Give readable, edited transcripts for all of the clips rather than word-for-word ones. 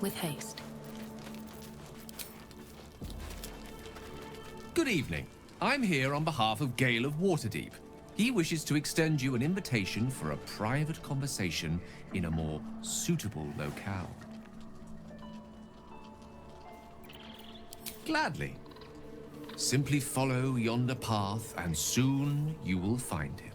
with haste. Good evening. I'm here on behalf of Gale of Waterdeep. He wishes to extend you an invitation for a private conversation in a more suitable locale. Gladly. Simply follow yonder path, and soon you will find him.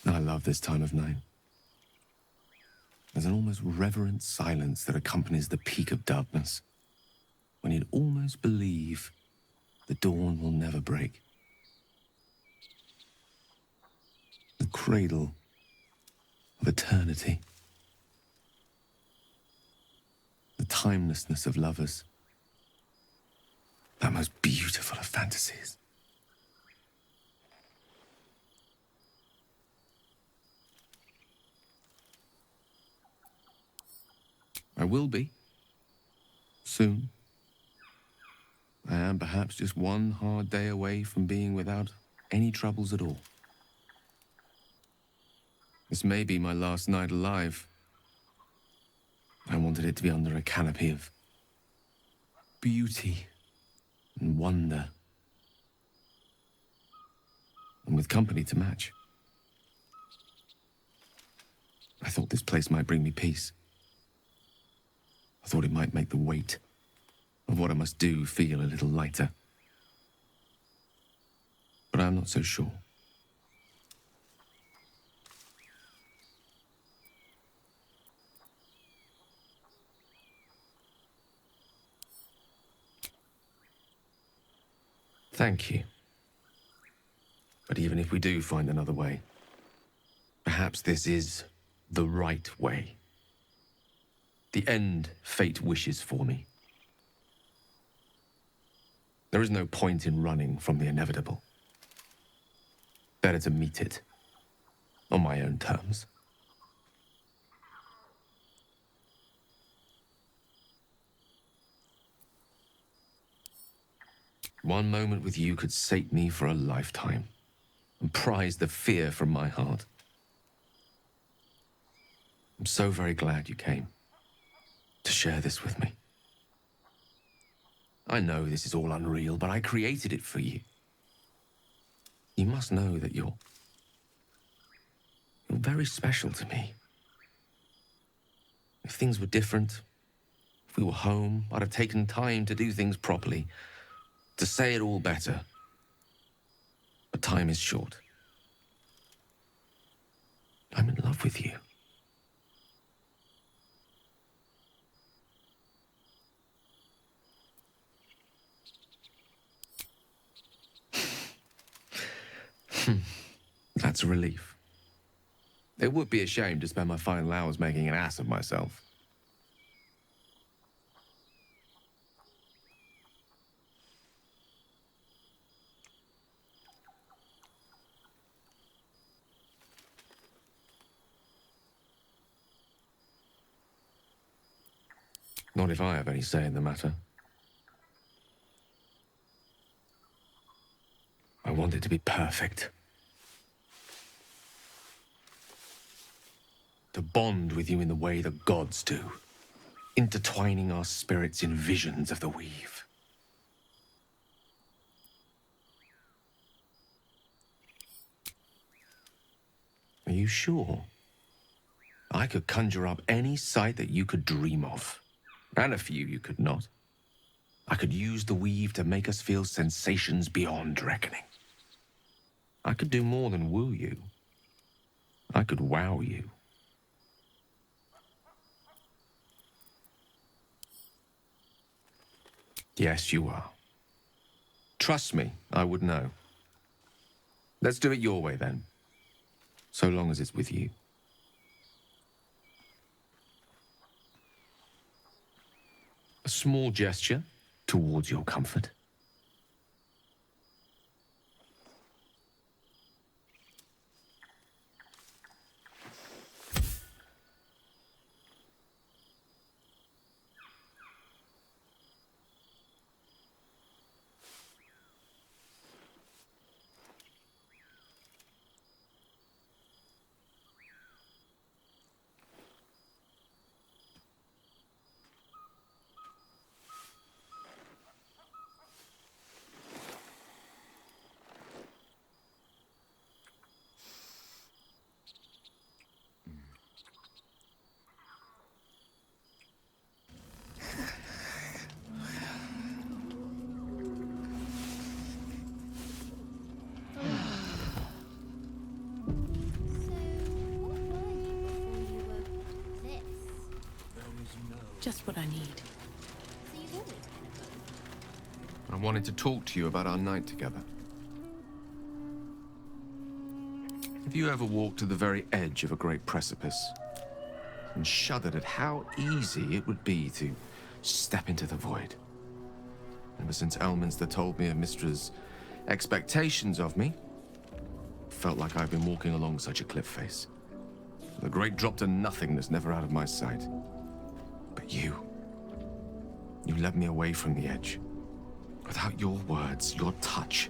I love this time of night. There's an almost reverent silence that accompanies the peak of darkness, when you'd almost believe the dawn will never break. The cradle of eternity. The timelessness of lovers. That most beautiful of fantasies. I will be. Soon. I am perhaps just one hard day away from being without any troubles at all. This may be my last night alive. I wanted it to be under a canopy of beauty and wonder. And with company to match. I thought this place might bring me peace. I thought it might make the weight of what I must do feel a little lighter. But I'm not so sure. Thank you. But even if we do find another way, perhaps this is the right way. The end fate wishes for me. There is no point in running from the inevitable. Better to meet it on my own terms. One moment with you could sate me for a lifetime and prize the fear from my heart. I'm so very glad you came to share this with me. I know this is all unreal, but I created it for you. You must know that you're very special to me. If things were different, if we were home, I'd have taken time to do things properly, to say it all better. But time is short. I'm in love with you. That's a relief. It would be a shame to spend my final hours making an ass of myself. Not if I have any say in the matter. I want it to be perfect. To bond with you in the way the gods do, intertwining our spirits in visions of the weave. Are you sure? I could conjure up any sight that you could dream of, and a few you could not. I could use the weave to make us feel sensations beyond reckoning. I could do more than woo you. I could wow you. Yes, you are. Trust me, I would know. Let's do it your way, then. So long as it's with you. A small gesture towards your comfort. Just what I need. I wanted to talk to you about our night together. Have you ever walked to the very edge of a great precipice and shuddered at how easy it would be to step into the void? Ever since Elminster told me of Mistra's expectations of me, felt like I've been walking along such a cliff face. The great drop to nothingness, never out of my sight. But you led me away from the edge. Without your words, your touch,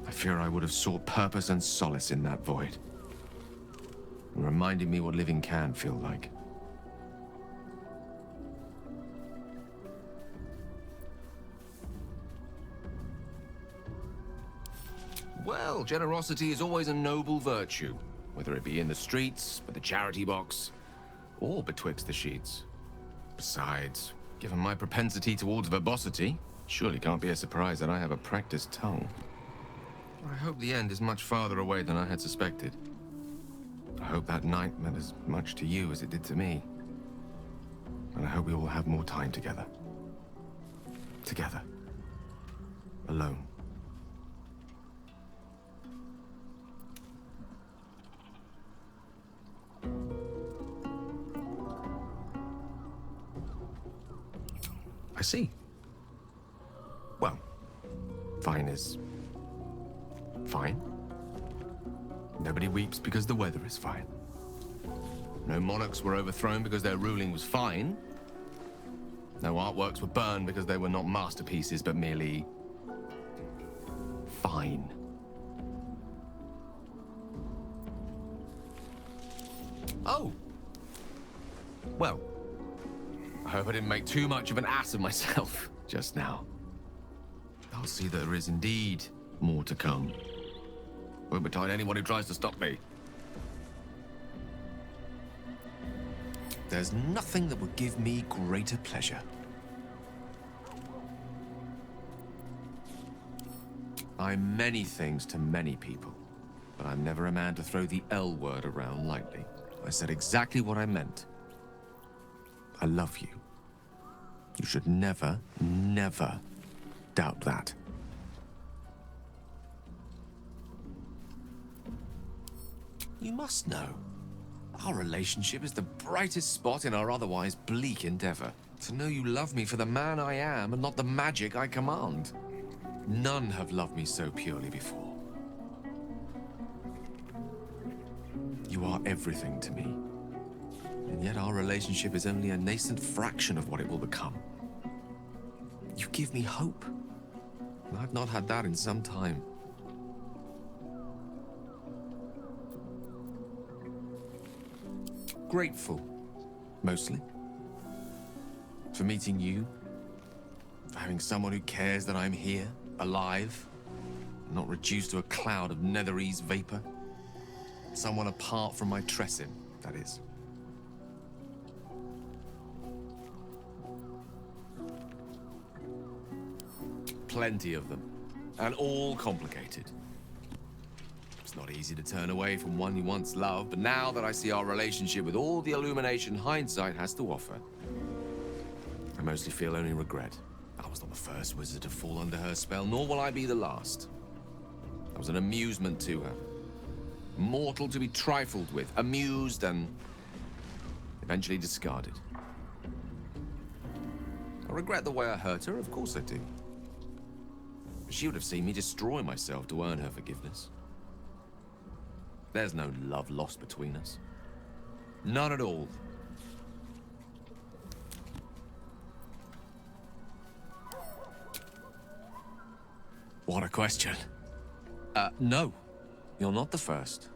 I fear I would have sought purpose and solace in that void. And reminding me what living can feel like. Well, generosity is always a noble virtue, whether it be in the streets, by the charity box, or betwixt the sheets. Besides, given my propensity towards verbosity, surely can't be a surprise that I have a practiced tongue. I hope the end is much farther away than I had suspected. I hope that night meant as much to you as it did to me. And I hope we all have more time together. Together. Alone. I see. Well, fine is fine. Nobody weeps because the weather is fine. No monarchs were overthrown because their ruling was fine. No artworks were burned because they were not masterpieces, but merely fine. Oh! Well, I hope I didn't make too much of an ass of myself just now. I'll see that there is indeed more to come. Won't betide anyone who tries to stop me. There's nothing that would give me greater pleasure. I'm many things to many people, but I'm never a man to throw the L word around lightly. I said exactly what I meant. I love you. You should never, never doubt that. You must know. Our relationship is the brightest spot in our otherwise bleak endeavor. To know you love me for the man I am and not the magic I command. None have loved me so purely before. You are everything to me. And yet our relationship is only a nascent fraction of what it will become. You give me hope. And I've not had that in some time. Grateful, mostly. For meeting you. For having someone who cares that I'm here, alive. Not reduced to a cloud of netherese vapor. Someone apart from my Tressim, that is. Plenty of them, and all complicated. It's not easy to turn away from one you once loved, but now that I see our relationship with all the illumination hindsight has to offer, I mostly feel only regret. I was not the first wizard to fall under her spell, nor will I be the last. I was an amusement to her. Mortal to be trifled with, amused and eventually discarded. I regret the way I hurt her, of course I do. She would have seen me destroy myself to earn her forgiveness. There's no love lost between us. None at all. What a question. No. You're not the first.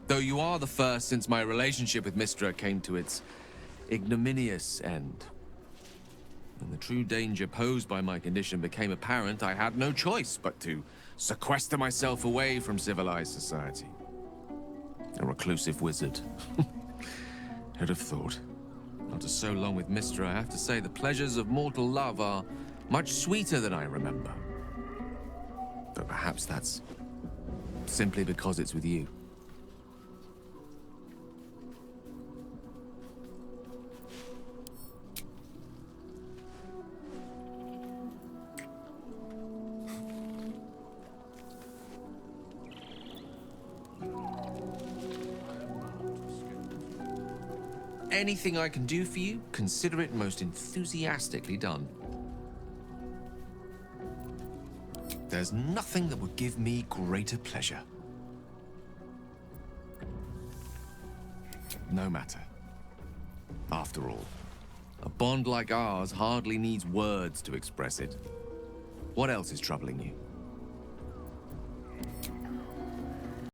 Though you are the first since my relationship with Mystra came to its ignominious end. When the true danger posed by my condition became apparent, I had no choice but to sequester myself away from civilized society. A reclusive wizard. Who'd have thought? After so long with Mystra, I have to say the pleasures of mortal love are much sweeter than I remember. But perhaps that's simply because it's with you. Anything I can do for you, consider it most enthusiastically done. There's nothing that would give me greater pleasure. No matter. After all, a bond like ours hardly needs words to express it. What else is troubling you?